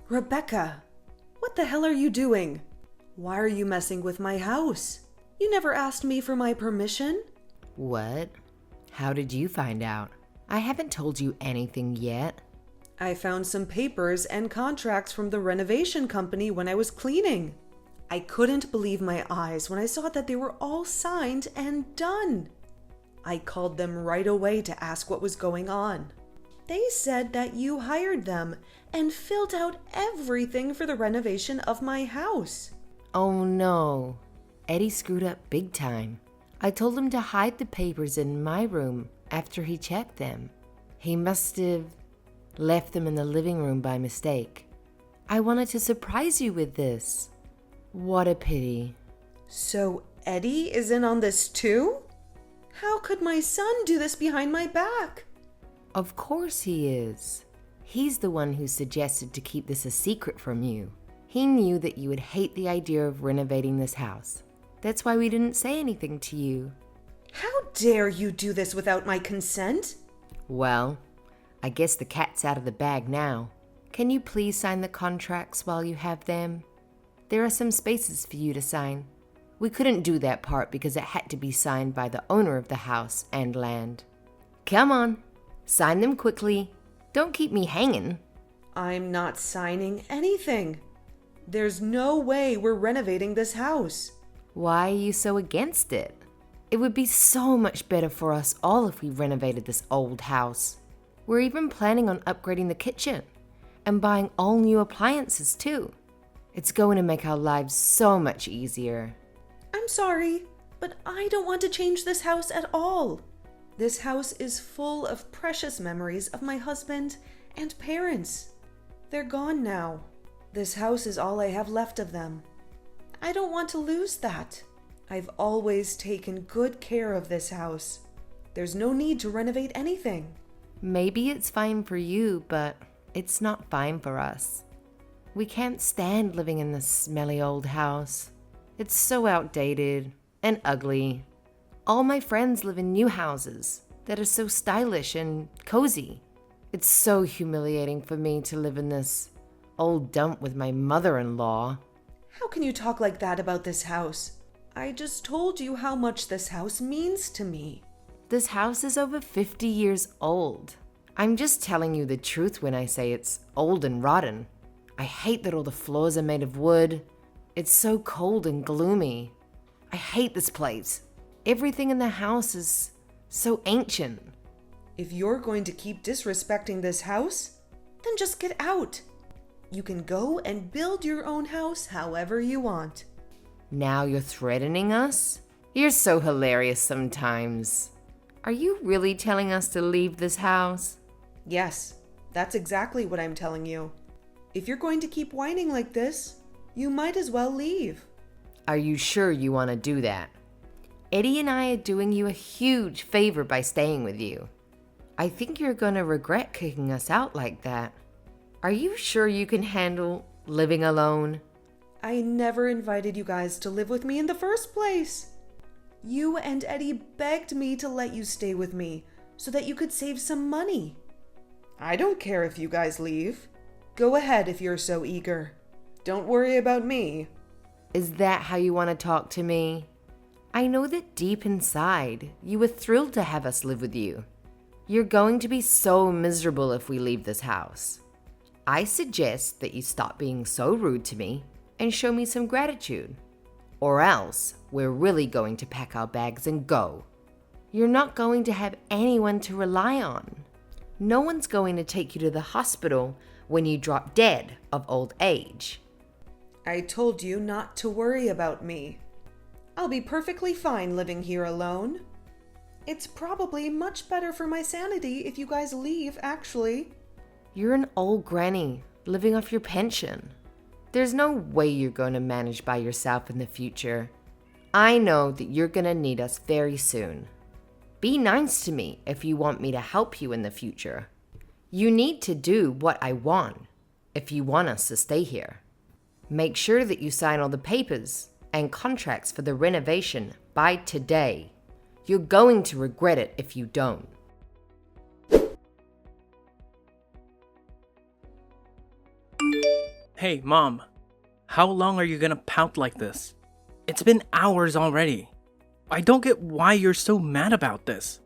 Rebecca, what the hell are you doing? Why are you messing with my house? You never asked me for my permission? What? How did you find out? I haven't told you anything yet. I found some papers and contracts from the renovation company when I was cleaning. I couldn't believe my eyes when I saw that they were all signed and done. I called them right away to ask what was going on. They said that you hired them and filled out everything for the renovation of my house. Oh no. Eddie screwed up big time. I told him to hide the papers in my room after he checked them. He must have left them in the living room by mistake. I wanted to surprise you with this. What a pity. So Eddie is in on this too? How could my son do this behind my back? Of course he is. He's the one who suggested to keep this a secret from you. He knew that you would hate the idea of renovating this house. That's why we didn't say anything to you. How dare you do this without my consent? Well, I guess the cat's out of the bag now. Can you please sign the contracts while you have them? There are some spaces for you to sign. We couldn't do that part because it had to be signed by the owner of the house and land. Come on. Sign them quickly. Don't keep me hanging. I'm not signing anything. There's no way we're renovating this house. Why are you so against it? It would be so much better for us all if we renovated this old house. We're even planning on upgrading the kitchen and buying all new appliances too. It's going to make our lives so much easier. I'm sorry, but I don't want to change this house at all. This house is full of precious memories of my husband and parents. They're gone now. This house is all I have left of them. I don't want to lose that. I've always taken good care of this house. There's no need to renovate anything. Maybe it's fine for you, but it's not fine for us. We can't stand living in this smelly old house. It's so outdated and ugly. All my friends live in new houses that are so stylish and cozy. It's so humiliating for me to live in this old dump with my mother-in-law. How can you talk like that about this house? I just told you how much this house means to me. This house is over 50 years old. I'm just telling you the truth when I say it's old and rotten. I hate that all the floors are made of wood. It's so cold and gloomy. I hate this place. Everything in the house is so ancient. If you're going to keep disrespecting this house, then just get out. You can go and build your own house however you want. Now you're threatening us? You're so hilarious sometimes. Are you really telling us to leave this house? Yes, that's exactly what I'm telling you. If you're going to keep whining like this, you might as well leave. Are you sure you want to do that? Eddie and I are doing you a huge favor by staying with you. I think you're going to regret kicking us out like that. Are you sure you can handle living alone? I never invited you guys to live with me in the first place. You and Eddie begged me to let you stay with me so that you could save some money. I don't care if you guys leave. Go ahead if you're so eager. Don't worry about me. Is that how you want to talk to me? I know that deep inside, you were thrilled to have us live with you. You're going to be so miserable if we leave this house. I suggest that you stop being so rude to me and show me some gratitude. Or else, we're really going to pack our bags and go. You're not going to have anyone to rely on. No one's going to take you to the hospital when you drop dead of old age. I told you not to worry about me. I'll be perfectly fine living here alone. It's probably much better for my sanity if you guys leave, actually. You're an old granny living off your pension. There's no way you're going to manage by yourself in the future. I know that you're going to need us very soon. Be nice to me if you want me to help you in the future. You need to do what I want if you want us to stay here. Make sure that you sign all the papers and contracts for the renovation by today. You're going to regret it if you don't. Hey, Mom. How long are you gonna pout like this? It's been hours already. I don't get why you're so mad about this.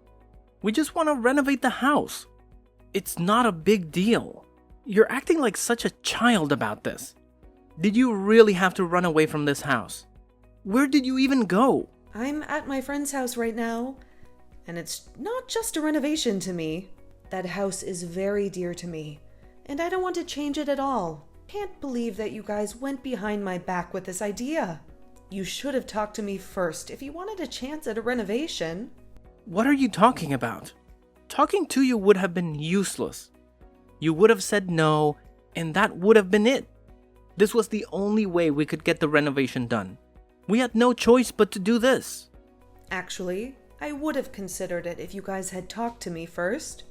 We just want to renovate the house. It's not a big deal. You're acting like such a child about this. Did you really have to run away from this house? Where did you even go? I'm at my friend's house right now, and it's not just a renovation to me. That house is very dear to me, and I don't want to change it at all. Can't believe that you guys went behind my back with this idea. You should have talked to me first if you wanted a chance at a renovation. What are you talking about? Talking to you would have been useless. You would have said no, and that would have been it. This was the only way we could get the renovation done. We had no choice but to do this. Actually, I would have considered it if you guys had talked to me first.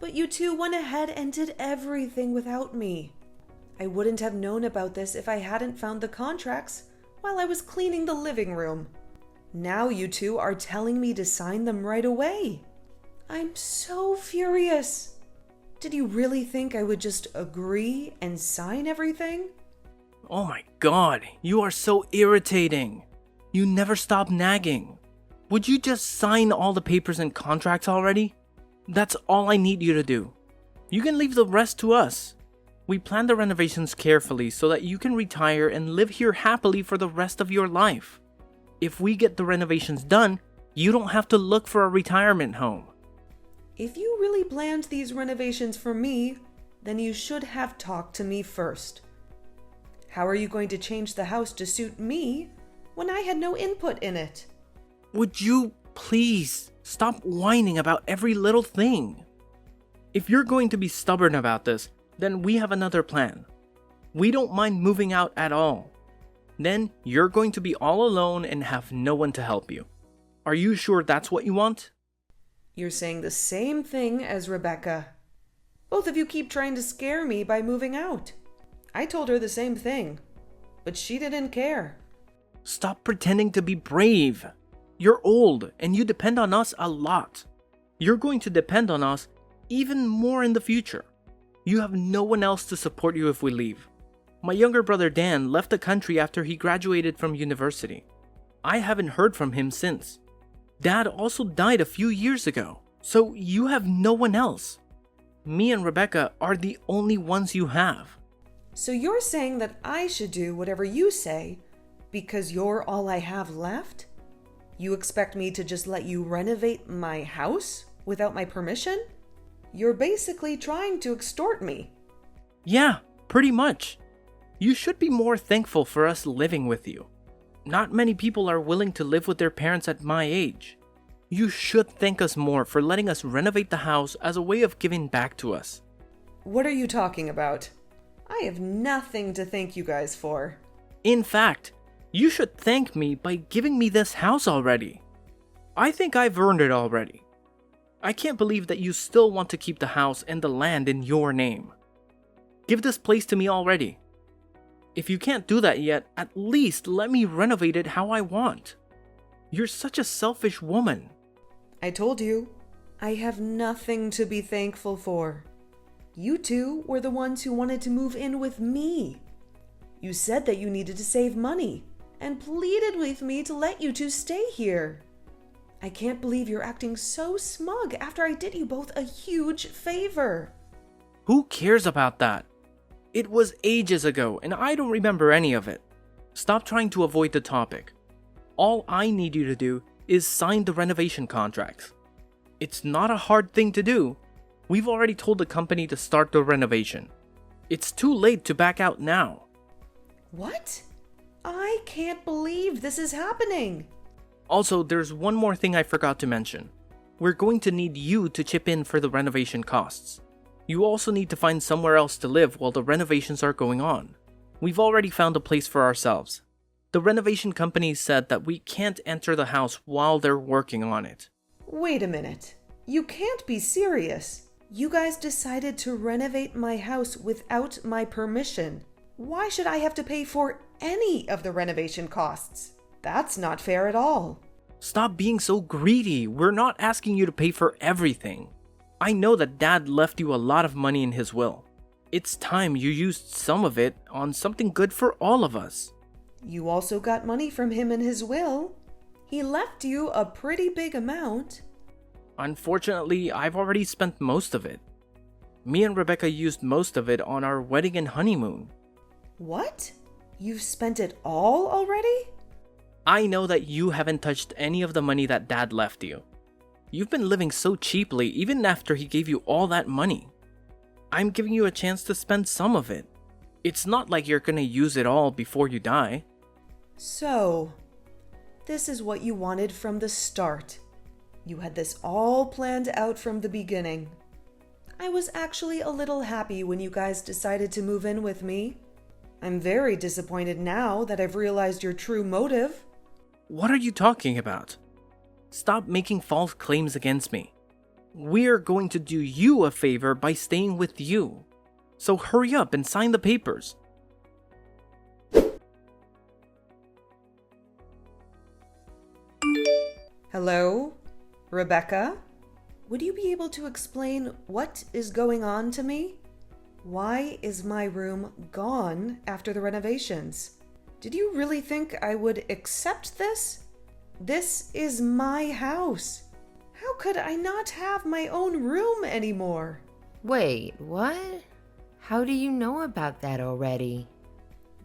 But you two went ahead and did everything without me. I wouldn't have known about this if I hadn't found the contracts while I was cleaning the living room. Now you two are telling me to sign them right away. I'm so furious. Did you really think I would just agree and sign everything? Oh my god, you are so irritating. You never stop nagging. Would you just sign all the papers and contracts already? That's all I need you to do. You can leave the rest to us. We planned the renovations carefully so that you can retire and live here happily for the rest of your life. If we get the renovations done, you don't have to look for a retirement home. If you really planned these renovations for me, then you should have talked to me first. How are you going to change the house to suit me when I had no input in it? Would you please stop whining about every little thing? If you're going to be stubborn about this, then we have another plan. We don't mind moving out at all. Then you're going to be all alone and have no one to help you. Are you sure that's what you want? You're saying the same thing as Rebecca. Both of you keep trying to scare me by moving out. I told her the same thing, but she didn't care. Stop pretending to be brave. You're old and you depend on us a lot. You're going to depend on us even more in the future. You have no one else to support you if we leave. My younger brother Dan left the country after he graduated from university. I haven't heard from him since. Dad also died a few years ago, so you have no one else. Me and Rebecca are the only ones you have. So you're saying that I should do whatever you say because you're all I have left? You expect me to just let you renovate my house without my permission? You're basically trying to extort me. Yeah, pretty much. You should be more thankful for us living with you. Not many people are willing to live with their parents at my age. You should thank us more for letting us renovate the house as a way of giving back to us. What are you talking about? I have nothing to thank you guys for. In fact, you should thank me by giving me this house already. I think I've earned it already. I can't believe that you still want to keep the house and the land in your name. Give this place to me already. If you can't do that yet, at least let me renovate it how I want. You're such a selfish woman. I told you, I have nothing to be thankful for. You two were the ones who wanted to move in with me. You said that you needed to save money and pleaded with me to let you two stay here. I can't believe you're acting so smug after I did you both a huge favor. Who cares about that? It was ages ago and I don't remember any of it. Stop trying to avoid the topic. All I need you to do is sign the renovation contracts. It's not a hard thing to do. We've already told the company to start the renovation. It's too late to back out now. What? I can't believe this is happening. Also, there's one more thing I forgot to mention. We're going to need you to chip in for the renovation costs. You also need to find somewhere else to live while the renovations are going on. We've already found a place for ourselves. The renovation company said that we can't enter the house while they're working on it. Wait a minute. You can't be serious. You guys decided to renovate my house without my permission. Why should I have to pay for any of the renovation costs? That's not fair at all. Stop being so greedy. We're not asking you to pay for everything. I know that Dad left you a lot of money in his will. It's time you used some of it on something good for all of us. You also got money from him in his will. He left you a pretty big amount. Unfortunately, I've already spent most of it. Me and Rebecca used most of it on our wedding and honeymoon. What? You've spent it all already? I know that you haven't touched any of the money that Dad left you. You've been living so cheaply even after he gave you all that money. I'm giving you a chance to spend some of it. It's not like you're gonna use it all before you die. So, this is what you wanted from the start. You had this all planned out from the beginning. I was actually a little happy when you guys decided to move in with me. I'm very disappointed now that I've realized your true motive. What are you talking about? Stop making false claims against me. We're going to do you a favor by staying with you. So hurry up and sign the papers. Hello? Rebecca? Would you be able to explain what is going on to me? Why is my room gone after the renovations? Did you really think I would accept this? This is my house. How could I not have my own room anymore? Wait, what? How do you know about that already?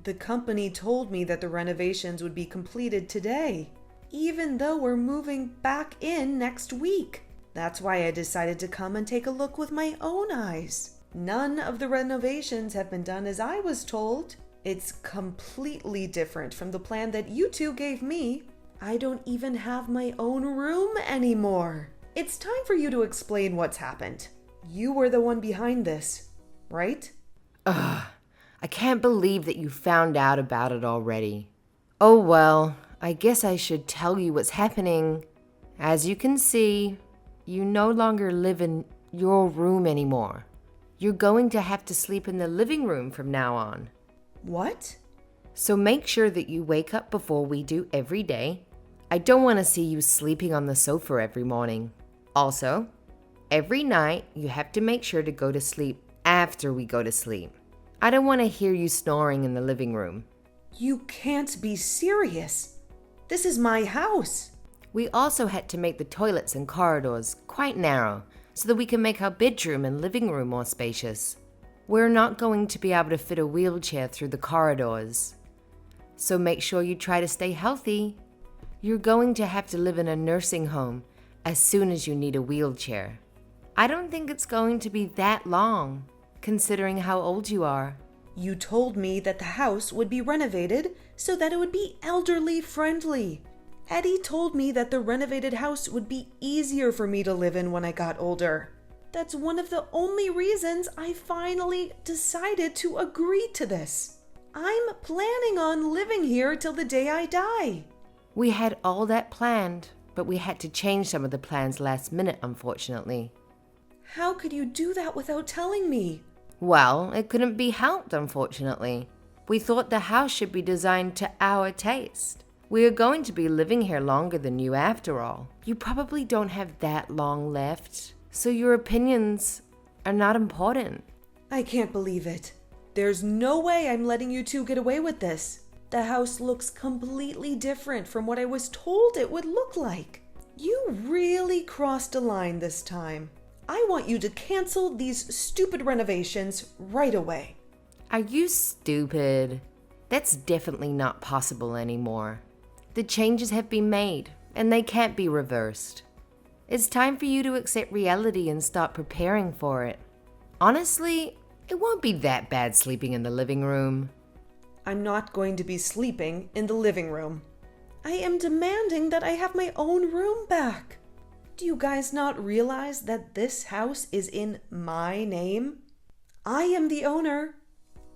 The company told me that the renovations would be completed today, even though we're moving back in next week. That's why I decided to come and take a look with my own eyes. None of the renovations have been done as I was told. It's completely different from the plan that you two gave me. I don't even have my own room anymore. It's time for you to explain what's happened. You were the one behind this, right? Ugh, I can't believe that you found out about it already. Oh well, I guess I should tell you what's happening. As you can see, you no longer live in your room anymore. You're going to have to sleep in the living room from now on. What? So make sure that you wake up before we do every day. I don't want to see you sleeping on the sofa every morning. Also, every night you have to make sure to go to sleep after we go to sleep. I don't want to hear you snoring in the living room. You can't be serious. This is my house. We also had to make the toilets and corridors quite narrow so that we can make our bedroom and living room more spacious. We're not going to be able to fit a wheelchair through the corridors. So make sure you try to stay healthy. You're going to have to live in a nursing home as soon as you need a wheelchair. I don't think it's going to be that long, considering how old you are. You told me that the house would be renovated so that it would be elderly friendly. Eddie told me that the renovated house would be easier for me to live in when I got older. That's one of the only reasons I finally decided to agree to this. I'm planning on living here till the day I die. We had all that planned, but we had to change some of the plans last minute, unfortunately. How could you do that without telling me? Well, it couldn't be helped, unfortunately. We thought the house should be designed to our taste. We are going to be living here longer than you after all. You probably don't have that long left, so your opinions are not important. I can't believe it. There's no way I'm letting you two get away with this. The house looks completely different from what I was told it would look like. You really crossed a line this time. I want you to cancel these stupid renovations right away. Are you stupid? That's definitely not possible anymore. The changes have been made, and they can't be reversed. It's time for you to accept reality and start preparing for it. Honestly, it won't be that bad sleeping in the living room. I'm not going to be sleeping in the living room. I am demanding that I have my own room back. Do you guys not realize that this house is in my name? I am the owner.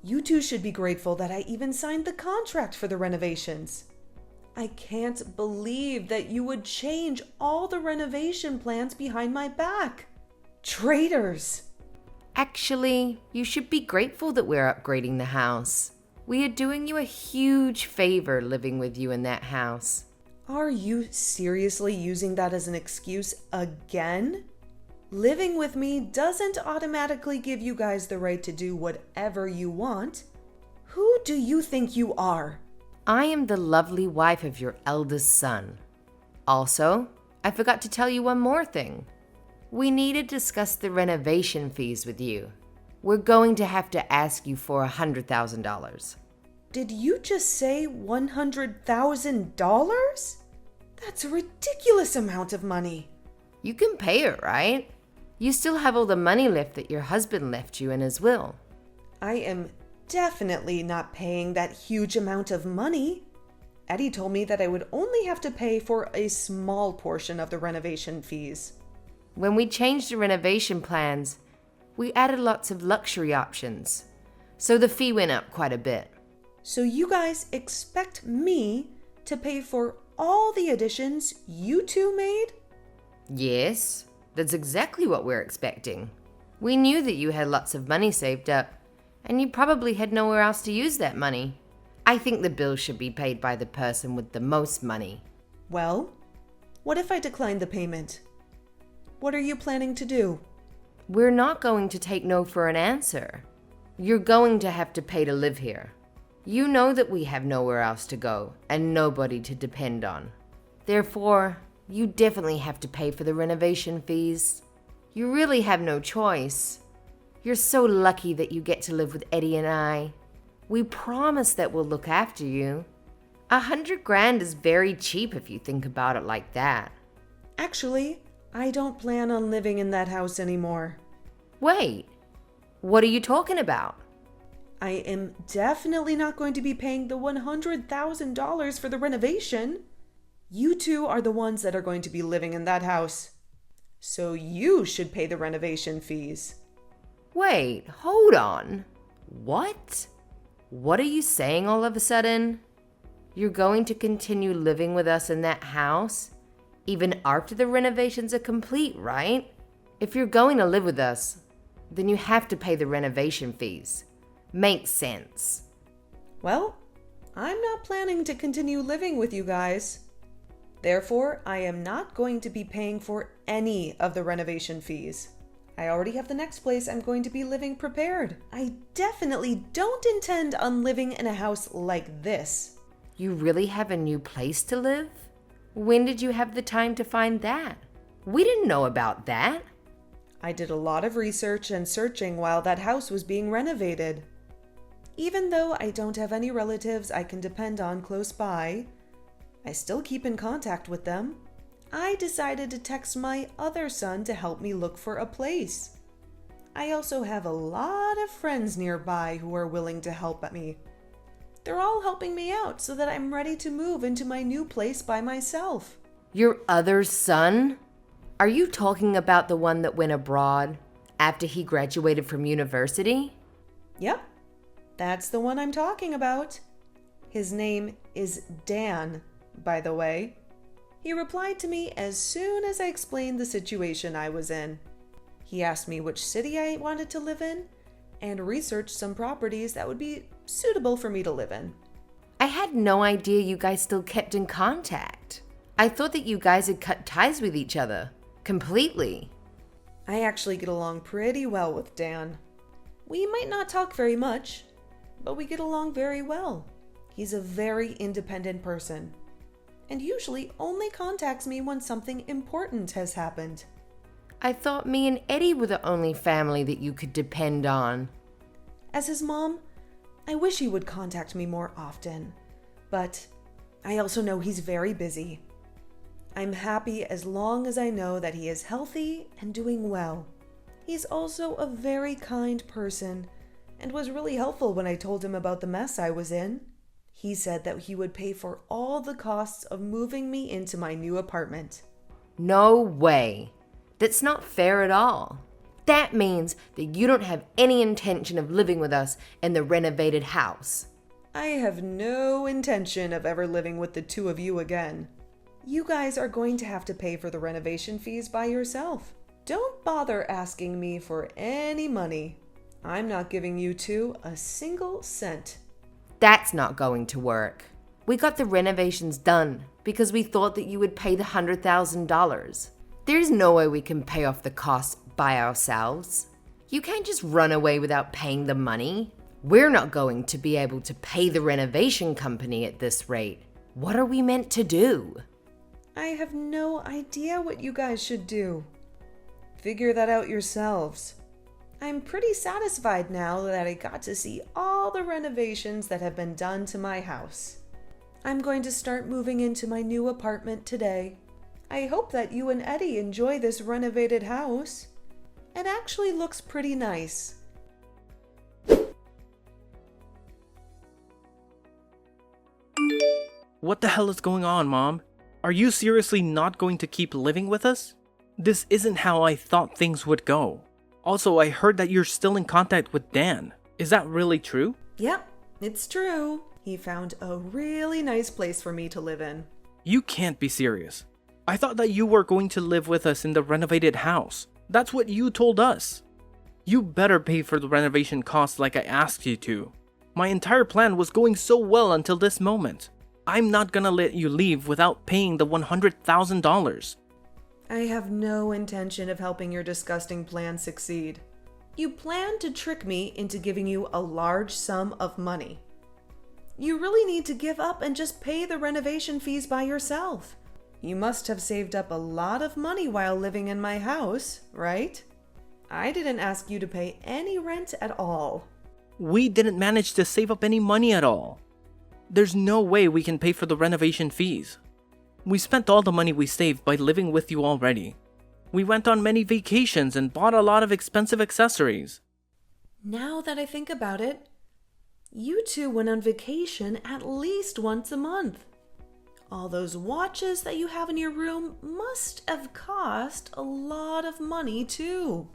You two should be grateful that I even signed the contract for the renovations. I can't believe that you would change all the renovation plans behind my back. Traitors! Actually, you should be grateful that we're upgrading the house. We are doing you a huge favor living with you in that house. Are you seriously using that as an excuse again? Living with me doesn't automatically give you guys the right to do whatever you want. Who do you think you are? I am the lovely wife of your eldest son. Also, I forgot to tell you one more thing. We need to discuss the renovation fees with you. We're going to have to ask you for $100,000. Did you just say $100,000? That's a ridiculous amount of money. You can pay it, right? You still have all the money left that your husband left you in his will. I am definitely not paying that huge amount of money. Eddie told me that I would only have to pay for a small portion of the renovation fees. When we changed the renovation plans, we added lots of luxury options, so the fee went up quite a bit. So you guys expect me to pay for all the additions you two made? Yes, that's exactly what we're expecting. We knew that you had lots of money saved up, and you probably had nowhere else to use that money. I think the bill should be paid by the person with the most money. Well, what if I decline the payment? What are you planning to do? We're not going to take no for an answer. You're going to have to pay to live here. You know that we have nowhere else to go and nobody to depend on. Therefore, you definitely have to pay for the renovation fees. You really have no choice. You're so lucky that you get to live with Eddie and I. We promise that we'll look after you. $100,000 is very cheap if you think about it like that. Actually, I don't plan on living in that house anymore. Wait, what are you talking about? I am definitely not going to be paying the $100,000 for the renovation. You two are the ones that are going to be living in that house. So you should pay the renovation fees. Wait, hold on. What? What are you saying all of a sudden? You're going to continue living with us in that house, even after the renovations are complete, right? If you're going to live with us, then you have to pay the renovation fees. Makes sense. Well, I'm not planning to continue living with you guys. Therefore, I am not going to be paying for any of the renovation fees. I already have the next place I'm going to be living prepared. I definitely don't intend on living in a house like this. You really have a new place to live? When did you have the time to find that? We didn't know about that. I did a lot of research and searching while that house was being renovated. Even though I don't have any relatives I can depend on close by, I still keep in contact with them. I decided to text my other son to help me look for a place. I also have a lot of friends nearby who are willing to help me. They're all helping me out so that I'm ready to move into my new place by myself. Your other son? Are you talking about the one that went abroad after he graduated from university? Yep, that's the one I'm talking about. His name is Dan, by the way. He replied to me as soon as I explained the situation I was in. He asked me which city I wanted to live in and researched some properties that would be suitable for me to live in. I had no idea you guys still kept in contact. I thought that you guys had cut ties with each other completely. I actually get along pretty well with Dan. We might not talk very much, but we get along very well. He's a very independent person and usually only contacts me when something important has happened. I thought me and Eddie were the only family that you could depend on. As his mom, I wish he would contact me more often, but I also know he's very busy. I'm happy as long as I know that he is healthy and doing well. He's also a very kind person and was really helpful when I told him about the mess I was in. He said that he would pay for all the costs of moving me into my new apartment. No way. That's not fair at all. That means that you don't have any intention of living with us in the renovated house. I have no intention of ever living with the two of you again. You guys are going to have to pay for the renovation fees by yourself. Don't bother asking me for any money. I'm not giving you two a single cent. That's not going to work. We got the renovations done because we thought that you would pay the $100,000. There's no way we can pay off the costs by ourselves. You can't just run away without paying the money. We're not going to be able to pay the renovation company at this rate. What are we meant to do? I have no idea what you guys should do. Figure that out yourselves. I'm pretty satisfied now that I got to see all the renovations that have been done to my house. I'm going to start moving into my new apartment today. I hope that you and Eddie enjoy this renovated house. It actually looks pretty nice. What the hell is going on, Mom? Are you seriously not going to keep living with us? This isn't how I thought things would go. Also, I heard that you're still in contact with Dan. Is that really true? Yep, it's true. He found a really nice place for me to live in. You can't be serious. I thought that you were going to live with us in the renovated house. That's what you told us. You better pay for the renovation costs like I asked you to. My entire plan was going so well until this moment. I'm not gonna let you leave without paying the $100,000. I have no intention of helping your disgusting plan succeed. You plan to trick me into giving you a large sum of money. You really need to give up and just pay the renovation fees by yourself. You must have saved up a lot of money while living in my house, right? I didn't ask you to pay any rent at all. We didn't manage to save up any money at all. There's no way we can pay for the renovation fees. We spent all the money we saved by living with you already. We went on many vacations and bought a lot of expensive accessories. Now that I think about it, you two went on vacation at least once a month. All those watches that you have in your room must have cost a lot of money too.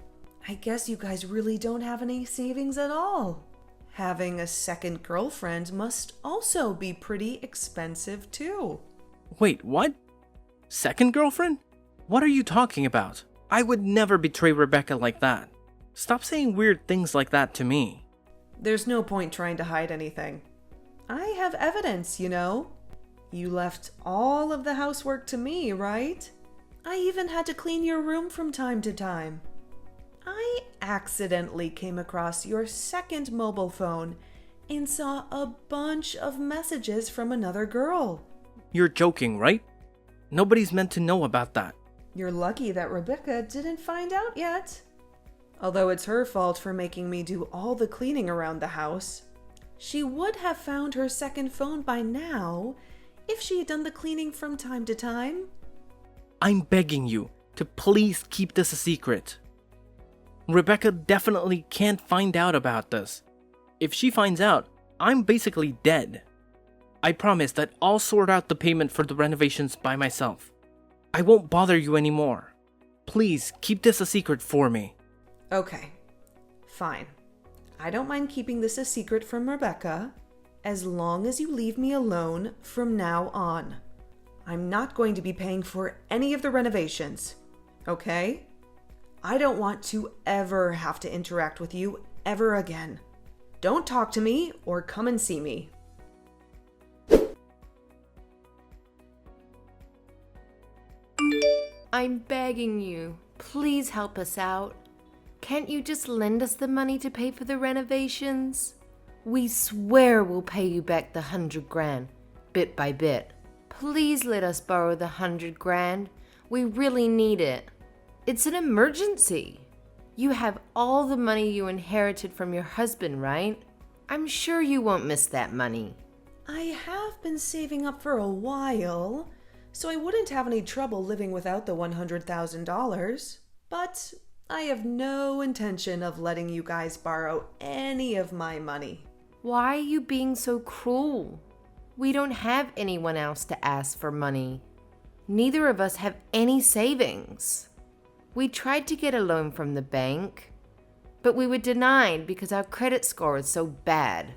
I guess you guys really don't have any savings at all. Having a second girlfriend must also be pretty expensive too. Wait, what? Second girlfriend? What are you talking about? I would never betray Rebecca like that. Stop saying weird things like that to me. There's no point trying to hide anything. I have evidence, you know. You left all of the housework to me, right? I even had to clean your room from time to time. I accidentally came across your second mobile phone and saw a bunch of messages from another girl. You're joking, right? Nobody's meant to know about that. You're lucky that Rebecca didn't find out yet. Although it's her fault for making me do all the cleaning around the house. She would have found her second phone by now if she had done the cleaning from time to time. I'm begging you to please keep this a secret. Rebecca definitely can't find out about this. If she finds out, I'm basically dead. I promise that I'll sort out the payment for the renovations by myself. I won't bother you anymore. Please keep this a secret for me. Okay, fine. I don't mind keeping this a secret from Rebecca, as long as you leave me alone from now on. I'm not going to be paying for any of the renovations, okay? I don't want to ever have to interact with you ever again. Don't talk to me or come and see me. I'm begging you, please help us out. Can't you just lend us the money to pay for the renovations? We swear we'll pay you back the $100,000, bit by bit. Please let us borrow the $100,000. We really need it. It's an emergency. You have all the money you inherited from your husband, right? I'm sure you won't miss that money. I have been saving up for a while, so I wouldn't have any trouble living without the $100,000. But I have no intention of letting you guys borrow any of my money. Why are you being so cruel? We don't have anyone else to ask for money. Neither of us have any savings. We tried to get a loan from the bank, but we were denied because our credit score is so bad.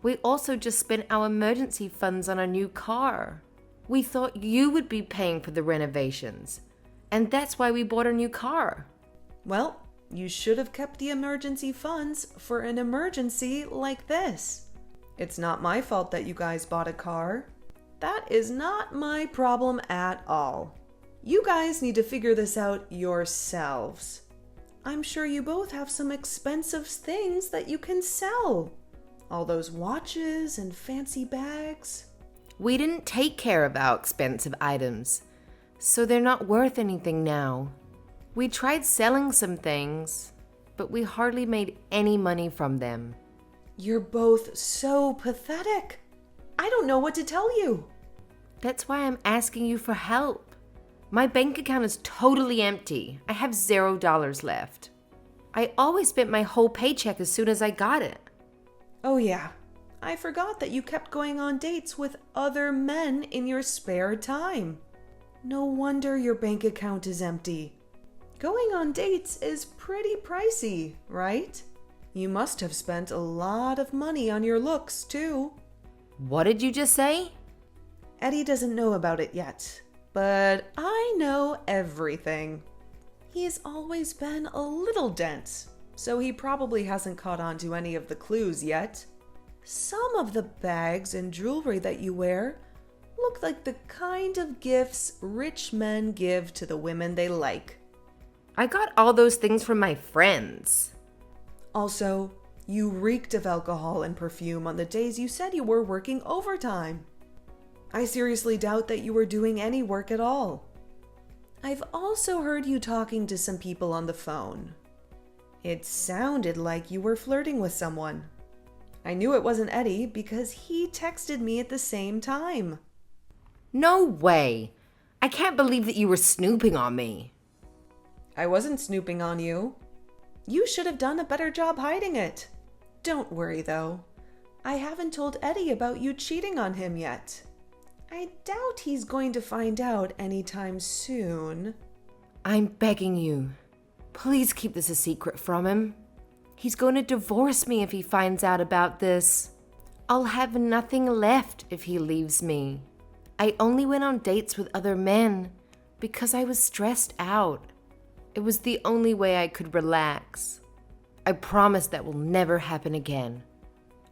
We also just spent our emergency funds on a new car. We thought you would be paying for the renovations, and that's why we bought a new car. Well, you should have kept the emergency funds for an emergency like this. It's not my fault that you guys bought a car. That is not my problem at all. You guys need to figure this out yourselves. I'm sure you both have some expensive things that you can sell. All those watches and fancy bags. We didn't take care of our expensive items, so they're not worth anything now. We tried selling some things, but we hardly made any money from them. You're both so pathetic. I don't know what to tell you. That's why I'm asking you for help. My bank account is totally empty. I have $0 left. I always spent my whole paycheck as soon as I got it. Oh yeah, I forgot that you kept going on dates with other men in your spare time. No wonder your bank account is empty. Going on dates is pretty pricey, right? You must have spent a lot of money on your looks, too. What did you just say? Eddie doesn't know about it yet, but I know everything. He's always been a little dense, so he probably hasn't caught on to any of the clues yet. Some of the bags and jewelry that you wear look like the kind of gifts rich men give to the women they like. I got all those things from my friends. Also, you reeked of alcohol and perfume on the days you said you were working overtime. I seriously doubt that you were doing any work at all. I've also heard you talking to some people on the phone. It sounded like you were flirting with someone. I knew it wasn't Eddie because he texted me at the same time. No way. I can't believe that you were snooping on me. I wasn't snooping on you. You should have done a better job hiding it. Don't worry though. I haven't told Eddie about you cheating on him yet. I doubt he's going to find out anytime soon. I'm begging you. Please keep this a secret from him. He's going to divorce me if he finds out about this. I'll have nothing left if he leaves me. I only went on dates with other men because I was stressed out. It was the only way I could relax. I promise that will never happen again.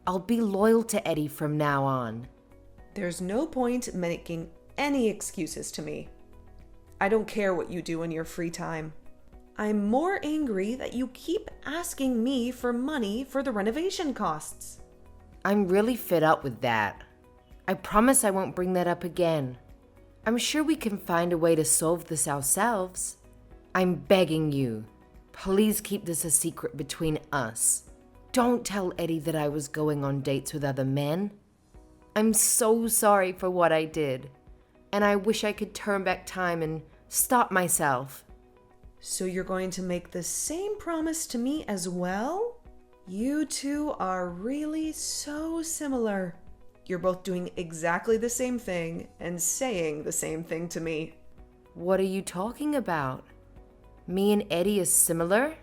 I'll be loyal to Eddie from now on. There's no point making any excuses to me. I don't care what you do in your free time. I'm more angry that you keep asking me for money for the renovation costs. I'm really fed up with that. I promise I won't bring that up again. I'm sure we can find a way to solve this ourselves. I'm begging you. Please keep this a secret between us. Don't tell Eddie that I was going on dates with other men. I'm so sorry for what I did, and I wish I could turn back time and stop myself. So you're going to make the same promise to me as well? You two are really so similar. You're both doing exactly the same thing and saying the same thing to me. What are you talking about? Me and Eddie is similar?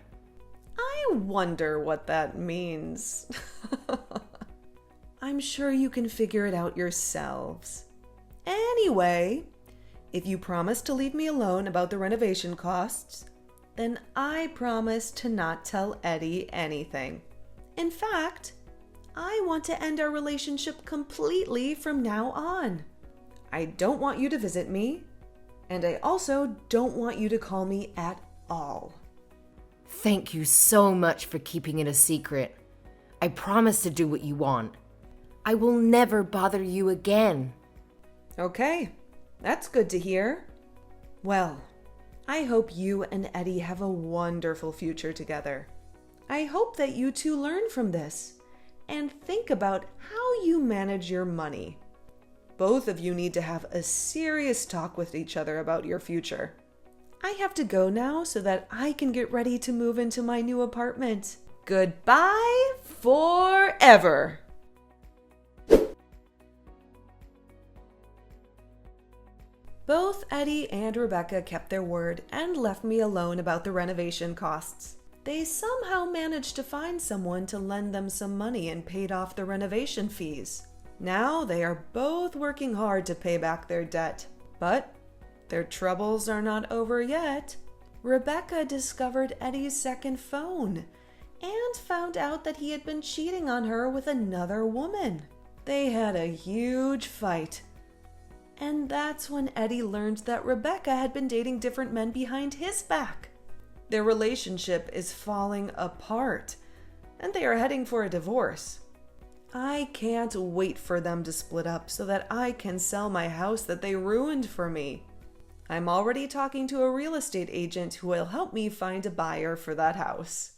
I wonder what that means. I'm sure you can figure it out yourselves. Anyway, if you promise to leave me alone about the renovation costs, then I promise to not tell Eddie anything. In fact, I want to end our relationship completely from now on. I don't want you to visit me, and I also don't want you to call me at all. Thank you so much for keeping it a secret. I promise to do what you want. I will never bother you again. Okay, that's good to hear. Well, I hope you and Eddie have a wonderful future together. I hope that you two learn from this and think about how you manage your money. Both of you need to have a serious talk with each other about your future. I have to go now so that I can get ready to move into my new apartment. Goodbye forever. Both Eddie and Rebecca kept their word and left me alone about the renovation costs. They somehow managed to find someone to lend them some money and paid off the renovation fees. Now they are both working hard to pay back their debt. But their troubles are not over yet. Rebecca discovered Eddie's second phone and found out that he had been cheating on her with another woman. They had a huge fight. And that's when Eddie learned that Rebecca had been dating different men behind his back. Their relationship is falling apart, and they are heading for a divorce. I can't wait for them to split up so that I can sell my house that they ruined for me. I'm already talking to a real estate agent who will help me find a buyer for that house.